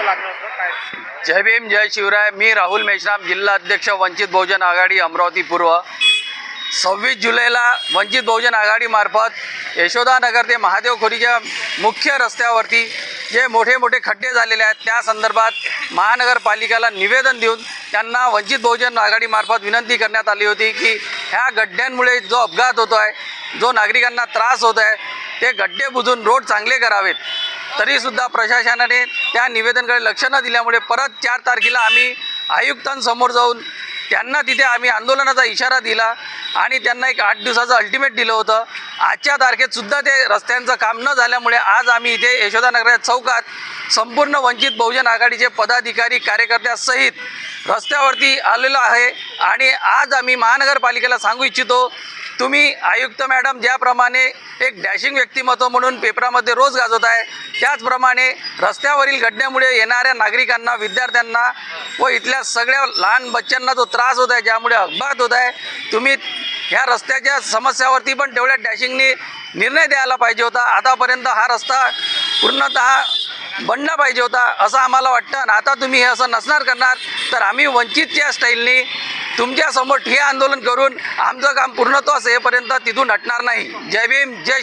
लागलं होतं काय? जय भीम जय शिवराय. मी राहुल मेश्राम, जिल्हा अध्यक्ष वंचित बहुजन आघाडी अमरावती पूर्व. 26 जुलैला वंचित बहुजन आघाडीमार्फत यशोदानगर ते महादेवखोरीच्या मुख्य रस्त्यावरती जे मोठे मोठे खड्डे झालेले आहेत त्या संदर्भात महानगरपालिकेला निवेदन देऊन त्यांना वंचित बहुजन आघाडीमार्फत विनंती करण्यात आली होती की ह्या गड्ड्यांमुळे जो अपघात होतो आहे, जो नागरिकांना त्रास होत आहे, ते गड्डे बुजून रोड चांगले करावेत. तरीसुद्धा प्रशासनाने त्या निवेदनाकडे लक्ष न दिल्यामुळे परत 4 तारखेला आम्ही आयुक्तांसमोर जाऊन त्यांना तिथे आम्ही आंदोलनाचा इशारा दिला आणि त्यांना एक 8 दिवसाचं अल्टिमेट दिलं होतं. आजच्या तारखेतसुद्धा ते रस्त्यांचं काम न झाल्यामुळे आज आम्ही इथे यशोदानगर चौकात संपूर्ण वंचित बहुजन आघाडीचे पदाधिकारी कार्यकर्त्यासहित रस्त्यावरती आलेलो आहे. आणि आज आम्ही महानगरपालिकेला सांगू इच्छितो, तुम्ही आयुक्त मॅडम ज्याप्रमाणे एक डॅशिंग व्यक्तिमत्व म्हणून पेपरामध्ये रोज गाजवत आहे, त्याचप्रमाणे रस्त्यावरील गड्ड्यामुळे येणाऱ्या नागरिकांना, विद्यार्थ्यांना व इथल्या सगळ्या लहान बच्चांना जो त्रास होत आहे, ज्यामुळे अपघात होत आहे, तुम्ही ह्या रस्त्याच्या समस्यावरती पण तेवढ्या डॅशिंगनी निर्णय द्यायला पाहिजे होता. आतापर्यंत हा रस्ता पूर्णतः बनला पाहिजे होता असं आम्हाला वाटतं. आणि आता तुम्ही हे असं नसणार करणार तर आम्ही वंचितच्या स्टाईलनी तुमच्यासमोर ठिय्या आंदोलन करून आमचं काम पूर्णत्वास येईपर्यंत तिथून हटणार नाही. जय भीम जय